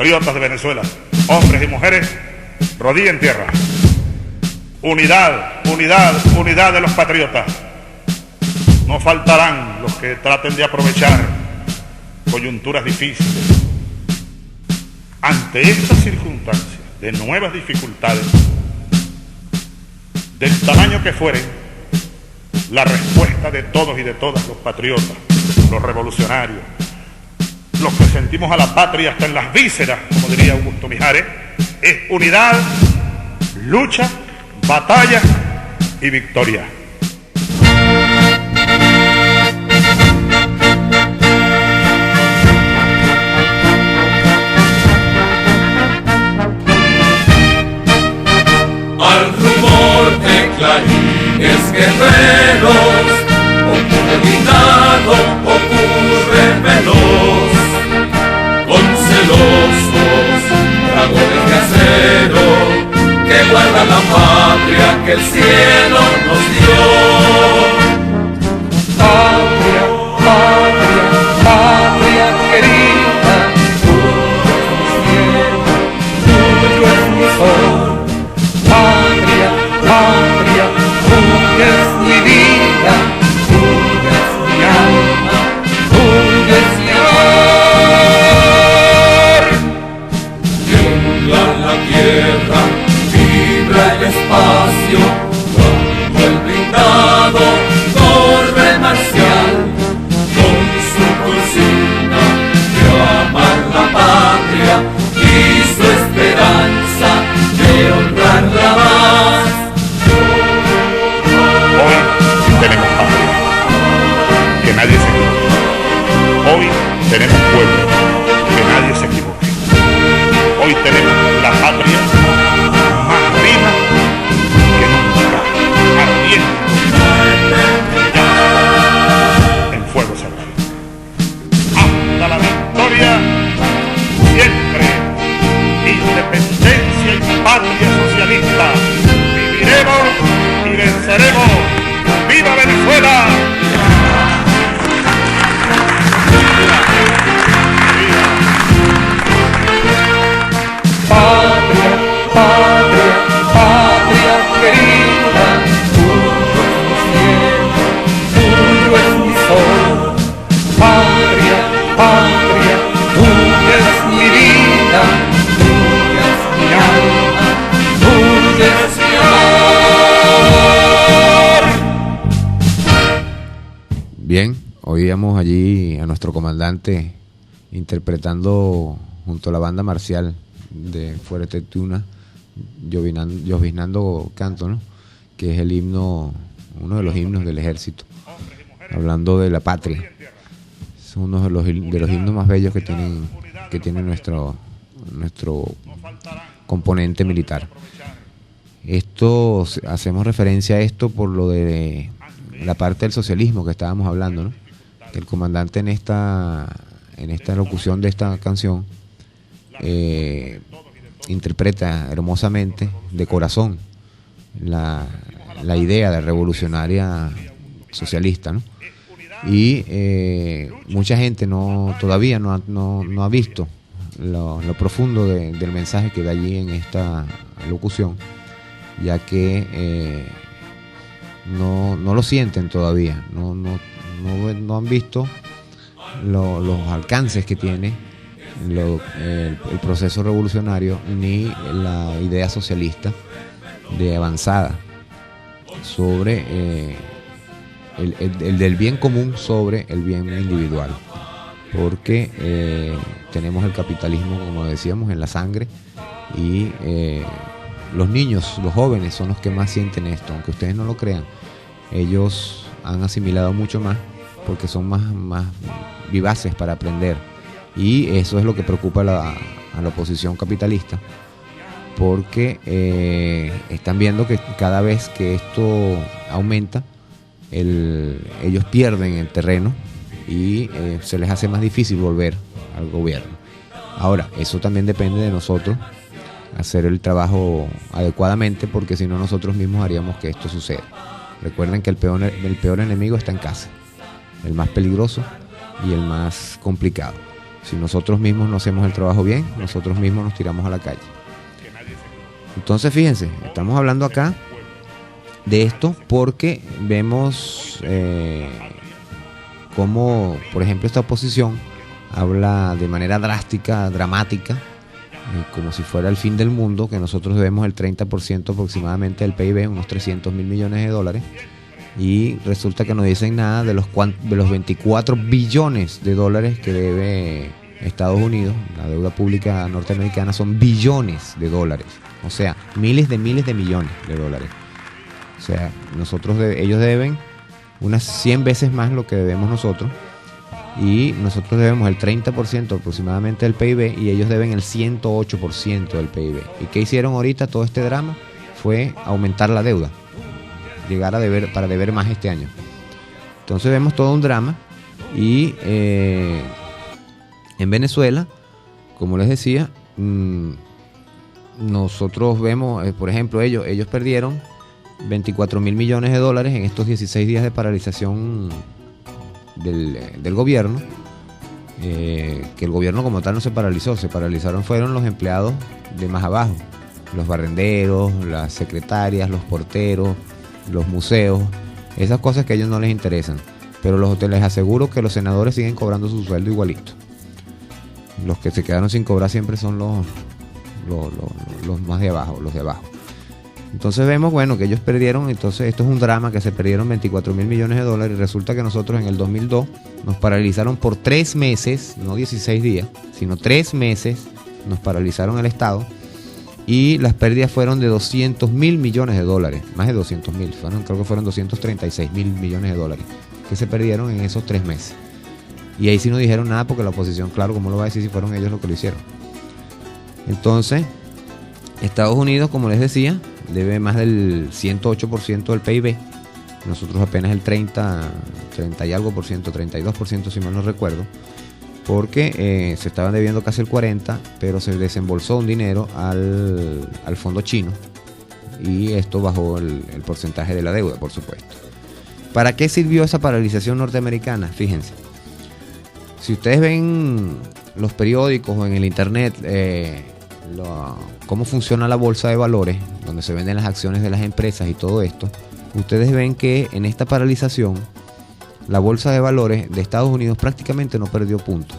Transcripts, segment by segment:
Patriotas de Venezuela, hombres y mujeres, rodilla en tierra. Unidad, unidad, unidad de los patriotas. No faltarán los que traten de aprovechar coyunturas difíciles. Ante estas circunstancias de nuevas dificultades, del tamaño que fueren, la respuesta de todos y de todas los patriotas, los revolucionarios, los que sentimos a la patria hasta en las vísceras, como diría Augusto Mijares, es unidad, lucha, batalla y victoria. Al rumor de clarines guerreros, ocurre gritado, ocurre veloz, con celosos dragones de acero que guardan la patria que el cielo nos dio. Patria, patria, patria querida, tuyo es mi cielo, tuyo es mi sol. Patria, patria, tuya es mi vida, tuya es mi alma, tuya es mi amor. Tiembla la tierra, vibra el espacio, cuando el blindado corre marcial, con su consigna de amar la patria y su esperanza de honrarla más. Hoy tenemos patria, que nadie se equivoque. Hoy tenemos pueblo, que nadie se equivoque. Hoy tenemos la patria más viva que nunca, ardiendo en fuego sagrado. Hasta la victoria, siempre, independencia y patria socialista. Viviremos y venceremos. ¡Viva Venezuela! Patria, patria, patria querida, tuyo es mi cielo, tuyo es mi sol. Patria, patria, tuya es mi vida, tuya es mi alma, tuya es mi amor. Bien, oíamos allí a nuestro comandante interpretando junto a la banda marcial de Fuerte Tuna, lloviznando canto, ¿no? Que es el himno, uno de los himnos del ejército, hablando de la patria. Es uno de los himnos más bellos que tiene nuestro componente militar. Esto, hacemos referencia a esto por lo de la parte del socialismo que estábamos hablando, ¿no? Que el comandante en esta locución de esta canción interpreta hermosamente, de corazón, la idea de revolucionaria socialista, ¿no? Y mucha gente todavía no ha visto lo profundo del mensaje que da allí en esta locución, ya que no lo sienten todavía, no han visto los alcances que tiene el proceso revolucionario ni la idea socialista de avanzada sobre el del bien común sobre el bien individual, porque tenemos el capitalismo, como decíamos, en la sangre, y los niños, los jóvenes son los que más sienten esto, aunque ustedes no lo crean. Ellos han asimilado mucho más porque son más vivaces para aprender, y eso es lo que preocupa a la oposición capitalista, porque están viendo que cada vez que esto aumenta, ellos pierden el terreno y se les hace más difícil volver al gobierno. Ahora, eso también depende de nosotros, hacer el trabajo adecuadamente, porque si no, nosotros mismos haríamos que esto suceda. Recuerden que el peor enemigo está en casa, el más peligroso y el más complicado. Si nosotros mismos no hacemos el trabajo bien, nosotros mismos nos tiramos a la calle. Entonces fíjense, estamos hablando acá de esto porque vemos cómo, por ejemplo, esta oposición habla de manera drástica, dramática, como si fuera el fin del mundo, que nosotros debemos el 30% aproximadamente del PIB, unos 300 mil millones de dólares, y resulta que no dicen nada de los 24 billones de dólares que debe Estados Unidos. La deuda pública norteamericana son billones de dólares, o sea, miles de millones de dólares. O sea, ellos deben unas 100 veces más lo que debemos nosotros, y nosotros debemos el 30% aproximadamente del PIB y ellos deben el 108% del PIB. ¿Y qué hicieron ahorita? Todo este drama fue aumentar la deuda, llegar a deber, para deber más este año. Entonces vemos todo un drama. Y en Venezuela, como les decía, nosotros vemos, por ejemplo, ellos perdieron 24 mil millones de dólares en estos 16 días de paralización del gobierno, que el gobierno como tal no se paralizó, se paralizaron fueron los empleados de más abajo, los barrenderos, las secretarias, los porteros, los museos, esas cosas que a ellos no les interesan. Pero les aseguro que los senadores siguen cobrando su sueldo igualito. Los que se quedaron sin cobrar siempre son los más de abajo, los de abajo. Entonces vemos, bueno, que ellos perdieron. Entonces esto es un drama, que se perdieron 24 mil millones de dólares, y resulta que nosotros en el 2002 nos paralizaron por 3 meses, no 16 días, sino 3 meses, nos paralizaron el Estado, y las pérdidas fueron de 200 mil millones de dólares, más de 200 mil, creo que fueron 236 mil millones de dólares que se perdieron en esos 3 meses. Y ahí sí no dijeron nada, porque la oposición, claro, ¿cómo lo va a decir si fueron ellos los que lo hicieron? Entonces, Estados Unidos, como les decía, debe más del 108% del PIB. Nosotros apenas el 30 y algo por ciento, 32% si mal no recuerdo, porque se estaban debiendo casi el 40%, pero se desembolsó un dinero al fondo chino, y esto bajó el porcentaje de la deuda, por supuesto. ¿Para qué sirvió esa paralización norteamericana? Fíjense, si ustedes ven los periódicos o en el internet, cómo funciona la bolsa de valores, donde se venden las acciones de las empresas y todo esto, ustedes ven que en esta paralización la bolsa de valores de Estados Unidos prácticamente no perdió puntos.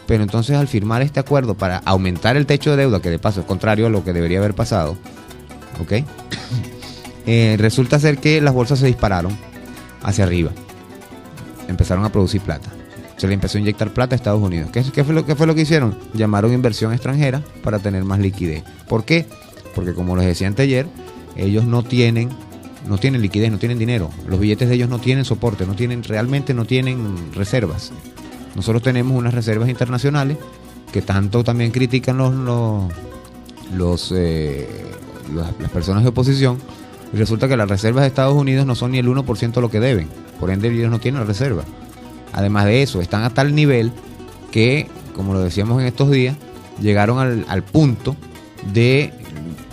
Pero entonces, al firmar este acuerdo para aumentar el techo de deuda, que de paso es contrario a lo que debería haber pasado, ¿ok? Resulta ser que las bolsas se dispararon hacia arriba, empezaron a producir plata. Se le empezó a inyectar plata a Estados Unidos. ¿Qué fue lo que hicieron? Llamaron inversión extranjera para tener más liquidez. ¿Por qué? Porque, como les decía anteayer, ellos no tienen liquidez, no tienen dinero. Los billetes de ellos no tienen soporte, realmente no tienen reservas. Nosotros tenemos unas reservas internacionales que tanto también critican las personas de oposición, y resulta que las reservas de Estados Unidos no son ni el 1% de lo que deben. Por ende, ellos no tienen reserva. Además de eso, están a tal nivel que, como lo decíamos en estos días, llegaron al punto de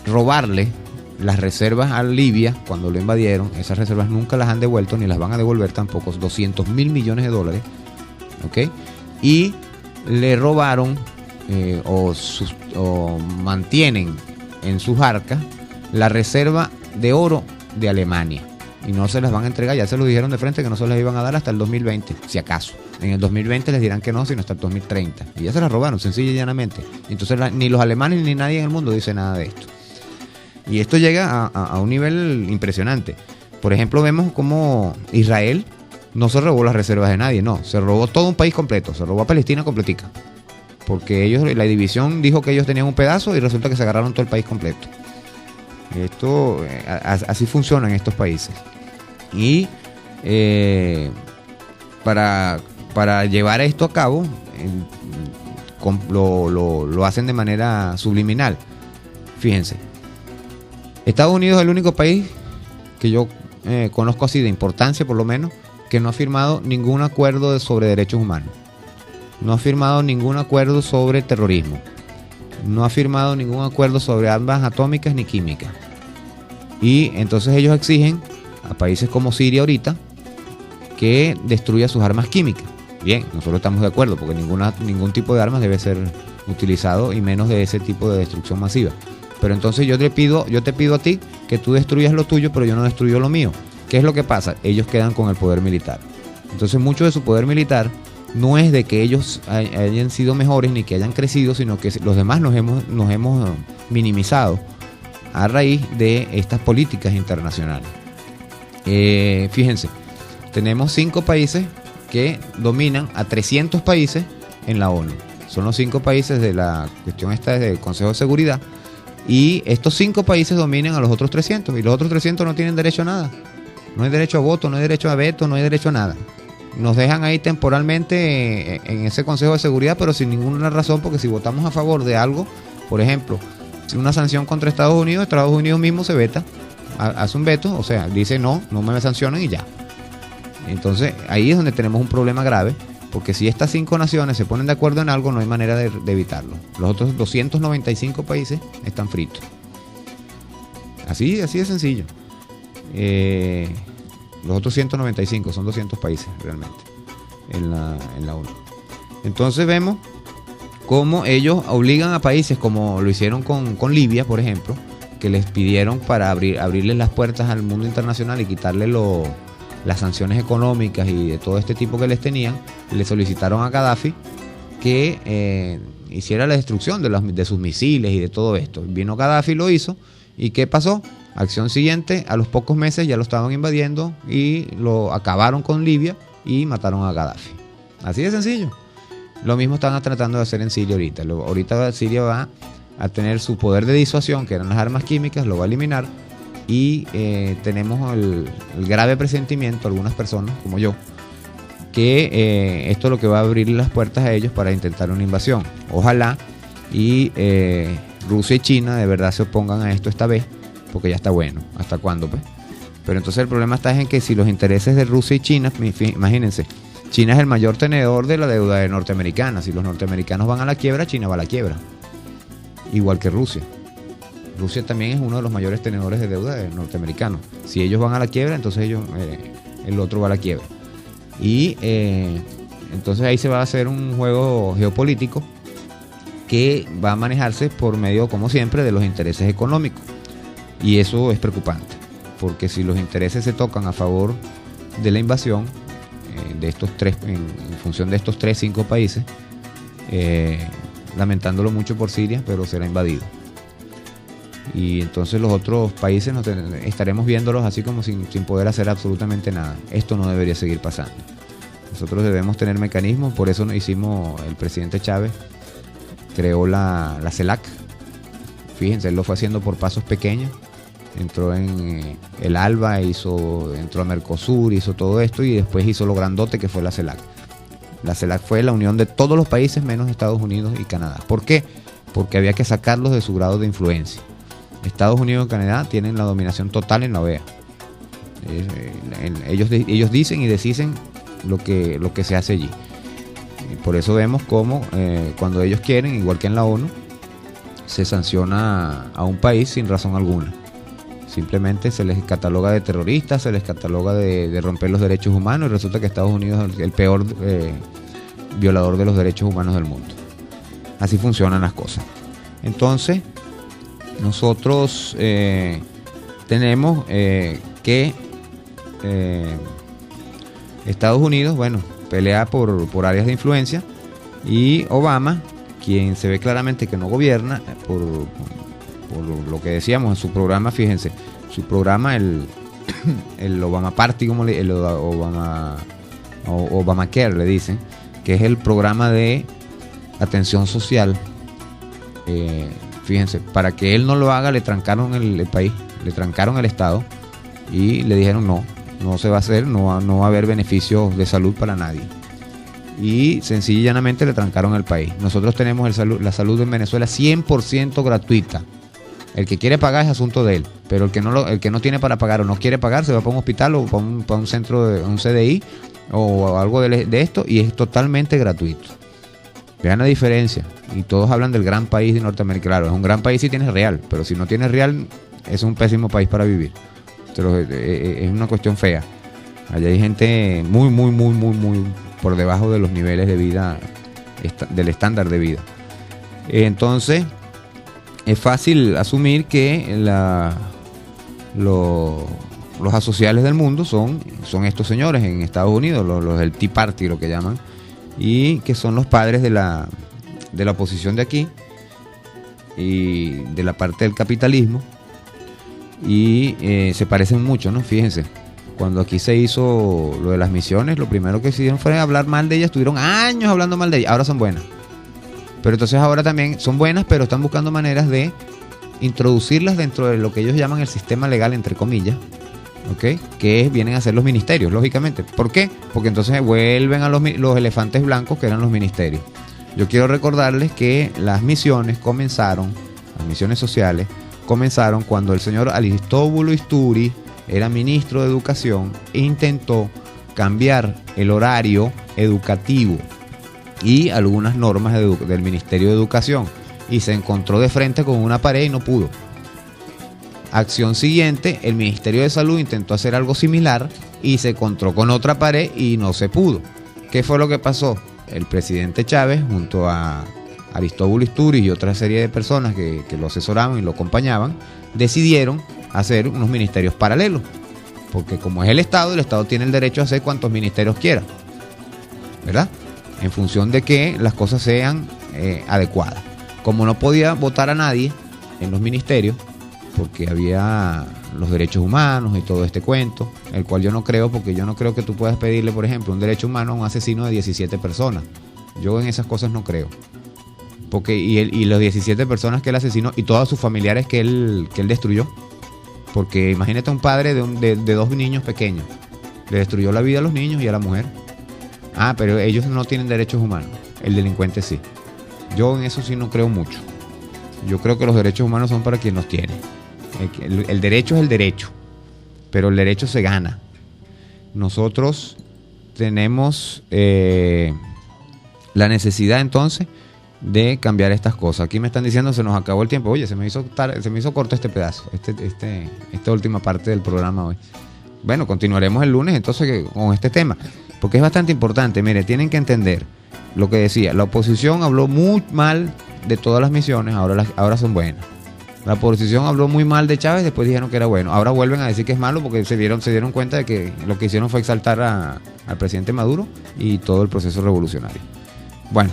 robarle las reservas a Libia cuando lo invadieron. Esas reservas nunca las han devuelto, ni las van a devolver tampoco, 200 mil millones de dólares, ¿ok? Y le robaron o mantienen en sus arcas la reserva de oro de Alemania. Y no se las van a entregar, ya se lo dijeron de frente que no se las iban a dar hasta el 2020, si acaso. En el 2020 les dirán que no, sino hasta el 2030. Y ya se las robaron, sencilla y llanamente. Entonces ni los alemanes ni nadie en el mundo dice nada de esto. Y esto llega a un nivel impresionante. Por ejemplo, vemos cómo Israel no se robó las reservas de nadie, no. Se robó todo un país completo, se robó a Palestina completica. Porque ellos, la división dijo que ellos tenían un pedazo y resulta que se agarraron todo el país completo. Esto, así funciona en estos países. Y para llevar esto a cabo, lo hacen de manera subliminal. Fíjense, Estados Unidos es el único país que yo conozco así de importancia, por lo menos, que no ha firmado ningún acuerdo sobre derechos humanos. No ha firmado ningún acuerdo sobre terrorismo. No ha firmado ningún acuerdo sobre armas atómicas ni químicas. Y entonces ellos exigen a países como Siria ahorita que destruya sus armas químicas. Bien, nosotros estamos de acuerdo, porque ningún tipo de armas debe ser utilizado, y menos de ese tipo de destrucción masiva. Pero entonces yo te pido a ti que tú destruyas lo tuyo, pero yo no destruyo lo mío. ¿Qué es lo que pasa? Ellos quedan con el poder militar. Entonces mucho de su poder militar no es de que ellos hayan sido mejores ni que hayan crecido, sino que los demás nos hemos minimizado a raíz de estas políticas internacionales. Fíjense, tenemos 5 países que dominan a 300 países en la ONU. Son los 5 países de la cuestión esta del Consejo de Seguridad, y estos 5 países dominan a los otros 300, y los otros 300 no tienen derecho a nada. No hay derecho a voto, no hay derecho a veto, no hay derecho a nada. Nos dejan ahí temporalmente en ese Consejo de Seguridad, pero sin ninguna razón, porque si votamos a favor de algo, por ejemplo, si una sanción contra Estados Unidos mismo se veta, hace un veto, o sea, dice no me sancionen y ya. Entonces ahí es donde tenemos un problema grave, porque si estas 5 naciones se ponen de acuerdo en algo, no hay manera de evitarlo. Los otros 295 países están fritos. Así de sencillo. Los otros 195 son 200 países realmente en la ONU. Entonces vemos cómo ellos obligan a países, como lo hicieron con Libia, por ejemplo, que les pidieron para abrirles las puertas al mundo internacional y quitarle las sanciones económicas y de todo este tipo que les tenían. Le solicitaron a Gaddafi que hiciera la destrucción de sus misiles y de todo esto. Vino Gaddafi, lo hizo, y ¿qué pasó? Acción siguiente, a los pocos meses ya lo estaban invadiendo y lo acabaron con Libia y mataron a Gaddafi. Así de sencillo. Lo mismo están tratando de hacer en Siria ahorita. Ahorita Siria va a tener su poder de disuasión, que eran las armas químicas, lo va a eliminar, y tenemos el grave presentimiento, algunas personas como yo, que esto es lo que va a abrir las puertas a ellos para intentar una invasión. Ojalá y Rusia y China de verdad se opongan a esto esta vez, porque ya está bueno. ¿Hasta cuándo, pues? Pero entonces el problema está en que si los intereses de Rusia y China, imagínense, China es el mayor tenedor de la deuda norteamericana. Si los norteamericanos van a la quiebra, China va a la quiebra. Igual que Rusia. Rusia también es uno de los mayores tenedores de deuda norteamericanos. Si ellos van a la quiebra, entonces el otro va a la quiebra. Y entonces ahí se va a hacer un juego geopolítico que va a manejarse por medio, como siempre, de los intereses económicos. Y eso es preocupante, porque si los intereses se tocan a favor de la invasión de estos 3, en función de estos 5 países, lamentándolo mucho por Siria, pero será invadido. Y entonces los otros países estaremos viéndolos así como sin poder hacer absolutamente nada. Esto no debería seguir pasando. Nosotros debemos tener mecanismos, por eso hicimos, el presidente Chávez creó la CELAC. Fíjense, él lo fue haciendo por pasos pequeños. Entró en el ALBA, entró a Mercosur, hizo todo esto, y después hizo lo grandote que fue la CELAC. La CELAC fue la unión de todos los países menos Estados Unidos y Canadá. ¿Por qué? Porque había que sacarlos de su grado de influencia. Estados Unidos y Canadá tienen la dominación total en la OEA. Ellos dicen y desdicen lo que se hace allí. Y por eso vemos cómo cuando ellos quieren, igual que en la ONU, se sanciona a un país sin razón alguna. Simplemente se les cataloga de terroristas, se les cataloga de romper los derechos humanos, y resulta que Estados Unidos es el peor violador de los derechos humanos del mundo. Así funcionan las cosas. Entonces, nosotros tenemos que Estados Unidos, bueno, pelea por áreas de influencia, y Obama, quien se ve claramente que no gobierna, por lo que decíamos en su programa, fíjense, su programa, el Obama Party, el Obamacare le dicen, que es el programa de atención social. Fíjense, para que él no lo haga, le trancaron el país, le trancaron el Estado, y le dijeron no se va a hacer, no va a haber beneficios de salud para nadie. Y sencilla y llanamente le trancaron el país. Nosotros tenemos la salud en Venezuela 100% gratuita. El que quiere pagar es asunto de él, pero el que no tiene para pagar o no quiere pagar, se va para un hospital o para un centro, un CDI o algo de esto, y es totalmente gratuito. Vean la diferencia. Y todos hablan del gran país de Norteamérica. Claro, es un gran país si tienes real, pero si no tienes real, es un pésimo país para vivir. Es una cuestión fea. Allá hay gente muy por debajo de los niveles de vida, del estándar de vida. Entonces, es fácil asumir que los asociales del mundo son estos señores en Estados Unidos, los del Tea Party, lo que llaman, y que son los padres de la oposición de aquí y de la parte del capitalismo, y se parecen mucho, ¿no? Fíjense, cuando aquí se hizo lo de las misiones, lo primero que hicieron fue hablar mal de ellas, estuvieron años hablando mal de ellas, ahora son buenas. Pero entonces ahora también son buenas, pero están buscando maneras de introducirlas dentro de lo que ellos llaman el sistema legal, entre comillas, ¿ok? Que vienen a ser los ministerios, lógicamente. ¿Por qué? Porque entonces vuelven a los elefantes blancos que eran los ministerios. Yo quiero recordarles que las misiones sociales, comenzaron cuando el señor Aristóbulo Istúriz era ministro de Educación e intentó cambiar el horario educativo y algunas normas del Ministerio de Educación, y se encontró de frente con una pared y no pudo. Acción siguiente, el Ministerio de Salud intentó hacer algo similar y se encontró con otra pared y no se pudo. ¿Qué fue lo que pasó? El presidente Chávez, junto a Aristóbulo Istúriz y otra serie de personas que lo asesoraban y lo acompañaban, decidieron hacer unos ministerios paralelos, porque como es el Estado tiene el derecho a hacer cuantos ministerios quiera, ¿verdad? En función de que las cosas sean adecuadas. Como no podía votar a nadie en los ministerios, porque había los derechos humanos y todo este cuento, el cual yo no creo, porque yo no creo que tú puedas pedirle, por ejemplo, un derecho humano a un asesino de 17 personas. Yo en esas cosas no creo. Porque y los 17 personas que él asesinó y todos sus familiares que él destruyó. Porque imagínate un padre de dos niños pequeños. Le destruyó la vida a los niños y a la mujer. Ah, pero ellos no tienen derechos humanos. El delincuente sí. Yo en eso sí no creo mucho. Yo creo que los derechos humanos son para quien los tiene. El derecho es el derecho, pero el derecho se gana. Nosotros tenemos la necesidad entonces de cambiar estas cosas. Aquí me están diciendo se nos acabó el tiempo. Oye, se me hizo corto este pedazo, esta última parte del programa hoy. Bueno, continuaremos el lunes entonces con este tema, porque es bastante importante. Mire, tienen que entender lo que decía. La oposición habló muy mal de todas las misiones, ahora son buenas. La oposición habló muy mal de Chávez, después dijeron que era bueno. Ahora vuelven a decir que es malo porque se dieron cuenta de que lo que hicieron fue exaltar al presidente Maduro y todo el proceso revolucionario. Bueno,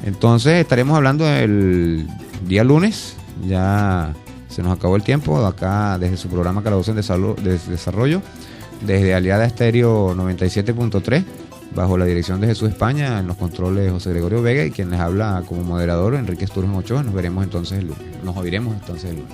entonces estaremos hablando el día lunes. Ya se nos acabó el tiempo acá desde su programa Calabozo de Desarrollo, desde Aliada Estéreo 97.3, bajo la dirección de Jesús España, en los controles José Gregorio Vega, y quien les habla como moderador Enrique Sturgeon Ochoa. Nos oiremos entonces el lunes.